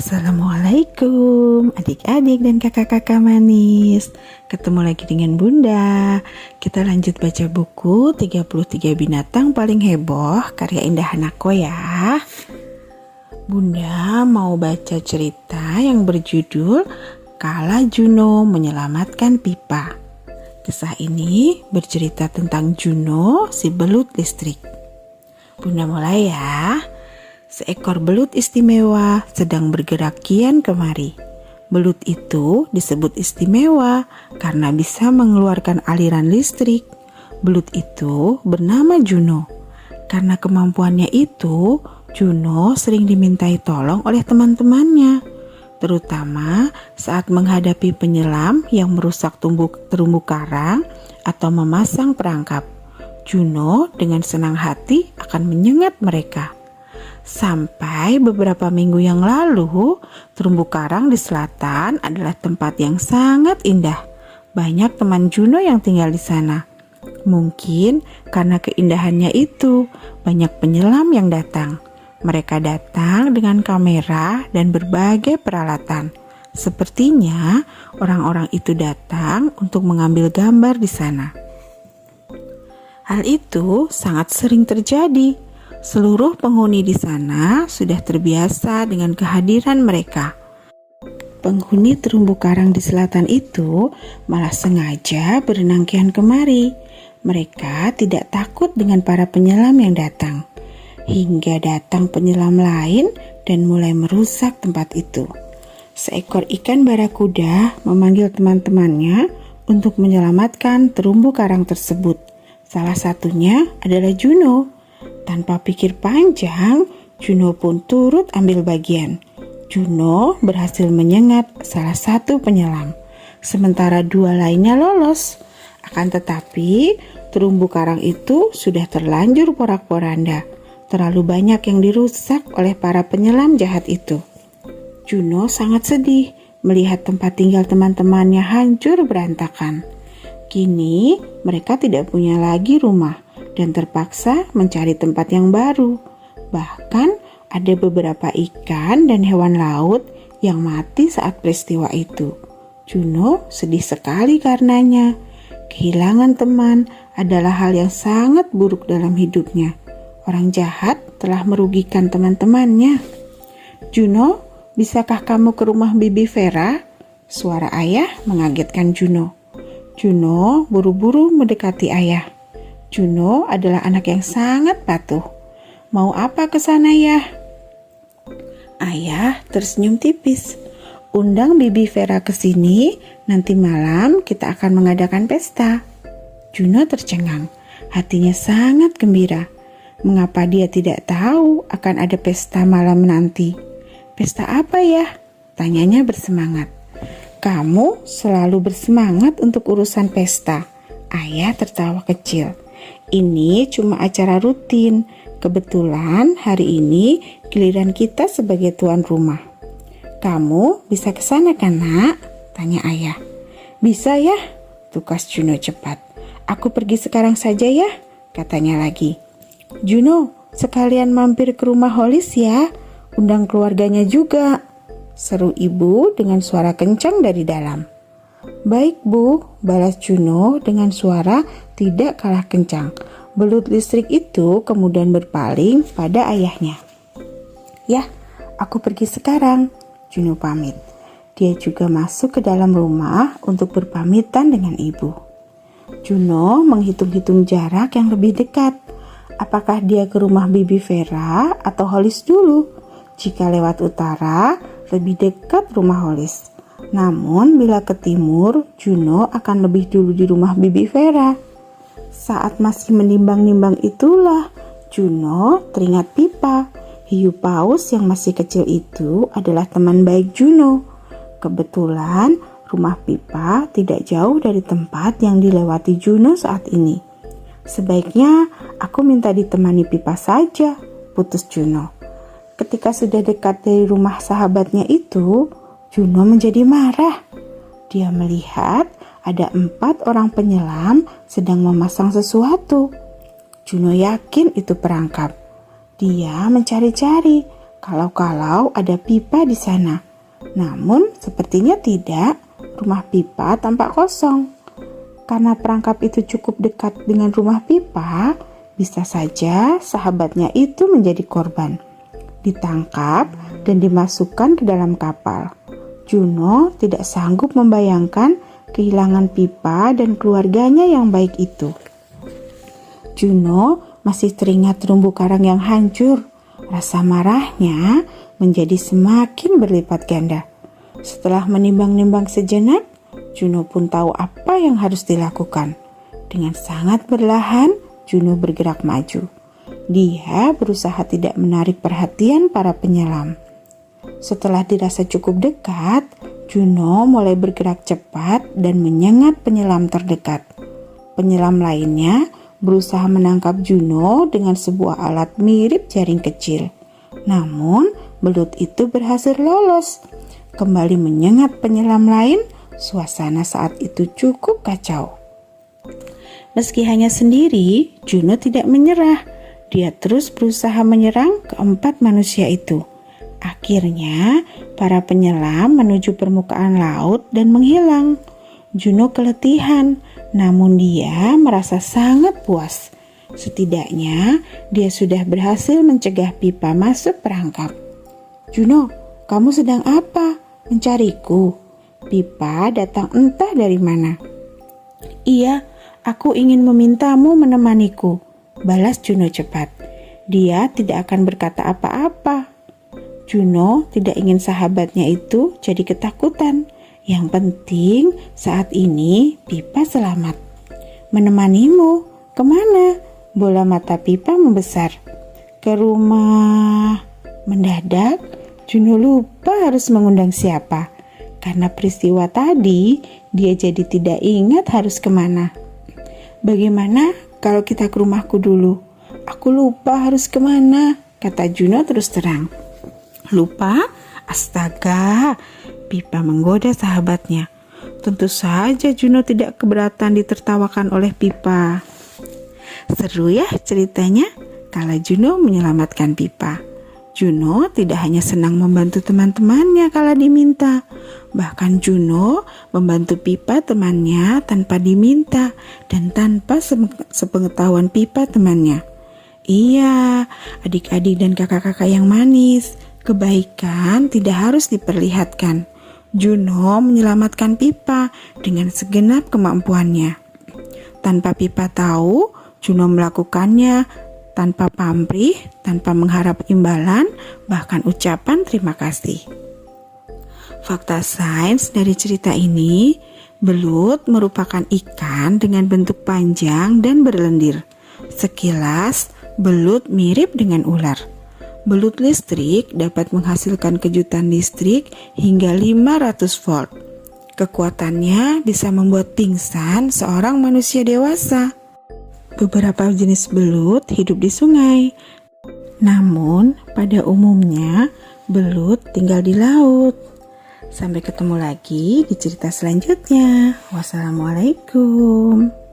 Assalamualaikum adik-adik dan kakak-kakak manis. Ketemu lagi dengan Bunda. Kita lanjut baca buku 33 binatang paling heboh karya Indah Hanako ya. Bunda mau baca cerita yang berjudul Kala Juno Menyelamatkan Pipa. Kisah ini bercerita tentang Juno, si belut listrik. Bunda mulai ya. Seekor belut istimewa sedang bergerak kian kemari. Belut itu disebut istimewa karena bisa mengeluarkan aliran listrik. Belut itu bernama Juno. Karena kemampuannya itu, Juno sering dimintai tolong oleh teman-temannya, terutama saat menghadapi penyelam yang merusak terumbu karang atau memasang perangkap. Juno dengan senang hati akan menyengat mereka. Sampai beberapa minggu yang lalu, terumbu karang di selatan adalah tempat yang sangat indah. Banyak teman Juno yang tinggal di sana. Mungkin karena keindahannya itu, banyak penyelam yang datang. Mereka datang dengan kamera dan berbagai peralatan. Sepertinya orang-orang itu datang untuk mengambil gambar di sana. Hal itu sangat sering terjadi. Seluruh penghuni di sana sudah terbiasa dengan kehadiran mereka. Penghuni terumbu karang di selatan itu malah sengaja berenang kian kemari. Mereka tidak takut dengan para penyelam yang datang. Hingga datang penyelam lain dan mulai merusak tempat itu. Seekor ikan barakuda memanggil teman-temannya untuk menyelamatkan terumbu karang tersebut. Salah satunya adalah Juno. Tanpa pikir panjang, Juno pun turut ambil bagian. Juno berhasil menyengat salah satu penyelam, sementara dua lainnya lolos. Akan tetapi, terumbu karang itu sudah terlanjur porak-poranda. Terlalu banyak yang dirusak oleh para penyelam jahat itu. Juno sangat sedih melihat tempat tinggal teman-temannya hancur berantakan. Kini, mereka tidak punya lagi rumah dan terpaksa mencari tempat yang baru. Bahkan ada beberapa ikan dan hewan laut yang mati saat peristiwa itu. Juno sedih sekali karenanya. Kehilangan teman adalah hal yang sangat buruk dalam hidupnya. Orang jahat telah merugikan teman-temannya. Juno, bisakah kamu ke rumah Bibi Vera? Suara ayah mengagetkan Juno. Juno buru-buru mendekati ayah. Juno adalah anak yang sangat patuh. Mau apa ke sana ya? Ayah tersenyum tipis. Undang Bibi Vera ke sini, nanti malam kita akan mengadakan pesta. Juno tercengang, hatinya sangat gembira. Mengapa dia tidak tahu akan ada pesta malam nanti? Pesta apa ya? Tanyanya bersemangat. Kamu selalu bersemangat untuk urusan pesta. Ayah tertawa kecil. Ini cuma acara rutin. Kebetulan hari ini giliran kita sebagai tuan rumah. Kamu bisa ke sana kan, Nak? Tanya ayah. Bisa ya? Tukas Juno cepat. Aku pergi sekarang saja ya, katanya lagi. Juno, sekalian mampir ke rumah Holis ya. Undang keluarganya juga, seru ibu dengan suara kencang dari dalam. Baik Bu, balas Juno dengan suara tidak kalah kencang. Belut listrik itu kemudian berpaling pada ayahnya. Ya, aku pergi sekarang, Juno pamit. Dia juga masuk ke dalam rumah untuk berpamitan dengan ibu. Juno menghitung-hitung jarak yang lebih dekat. Apakah dia ke rumah Bibi Vera atau Holis dulu? Jika lewat utara, lebih dekat rumah Holis. Namun bila ke timur, Juno akan lebih dulu di rumah Bibi Vera. Saat masih menimbang-nimbang itulah, Juno teringat Pipa. Hiu paus yang masih kecil itu adalah teman baik Juno. Kebetulan rumah Pipa tidak jauh dari tempat yang dilewati Juno saat ini. Sebaiknya aku minta ditemani Pipa saja, putus Juno. Ketika sudah dekat dari rumah sahabatnya itu, Juno menjadi marah. Dia melihat ada 4 orang penyelam sedang memasang sesuatu. Juno yakin itu perangkap. Dia mencari-cari, kalau-kalau ada pipa di sana. Namun sepertinya tidak, rumah pipa tampak kosong. Karena perangkap itu cukup dekat dengan rumah pipa, bisa saja sahabatnya itu menjadi korban, ditangkap dan dimasukkan ke dalam kapal. Juno tidak sanggup membayangkan kehilangan pipa dan keluarganya yang baik itu. Juno masih teringat terumbu karang yang hancur. Rasa marahnya menjadi semakin berlipat ganda. Setelah menimbang-nimbang sejenak, Juno pun tahu apa yang harus dilakukan. Dengan sangat perlahan, Juno bergerak maju. Dia berusaha tidak menarik perhatian para penyelam. Setelah dirasa cukup dekat, Juno mulai bergerak cepat dan menyengat penyelam terdekat. Penyelam lainnya berusaha menangkap Juno dengan sebuah alat mirip jaring kecil. Namun, belut itu berhasil lolos. Kembali menyengat penyelam lain, suasana saat itu cukup kacau. Meski hanya sendiri, Juno tidak menyerah. Dia terus berusaha menyerang keempat manusia itu. Akhirnya, para penyelam menuju permukaan laut dan menghilang. Juno keletihan, namun dia merasa sangat puas. Setidaknya, dia sudah berhasil mencegah pipa masuk perangkap. "Juno, kamu sedang apa? Mencariku?" Pipa datang entah dari mana. "Iya, aku ingin memintamu menemaniku," balas Juno cepat. Dia tidak akan berkata apa-apa. Juno tidak ingin sahabatnya itu jadi ketakutan. Yang penting saat ini pipa selamat. "Menemanimu? Kemana?" Bola mata pipa membesar. "Ke rumah." Mendadak, Juno lupa harus mengundang siapa. Karena peristiwa tadi, dia jadi tidak ingat harus kemana. "Bagaimana kalau kita ke rumahku dulu? Aku lupa harus kemana," kata Juno terus terang. "Lupa? Astaga!" Pipa menggoda sahabatnya. Tentu saja Juno tidak keberatan ditertawakan oleh Pipa. Seru ya ceritanya kala Juno menyelamatkan Pipa. Juno tidak hanya senang membantu teman-temannya kala diminta. Bahkan Juno membantu Pipa temannya tanpa diminta dan tanpa sepengetahuan Pipa temannya. Iya, adik-adik dan kakak-kakak yang manis, kebaikan tidak harus diperlihatkan. Juno menyelamatkan Pipa dengan segenap kemampuannya. Tanpa Pipa tahu, Juno melakukannya tanpa pamrih, tanpa mengharap imbalan, bahkan ucapan terima kasih. Fakta sains dari cerita ini, belut merupakan ikan dengan bentuk panjang dan berlendir. Sekilas, belut mirip dengan ular. Belut listrik dapat menghasilkan kejutan listrik hingga 500 volt. Kekuatannya bisa membuat pingsan seorang manusia dewasa. Beberapa jenis belut hidup di sungai. Namun, pada umumnya, belut tinggal di laut. Sampai ketemu lagi di cerita selanjutnya. Wassalamualaikum.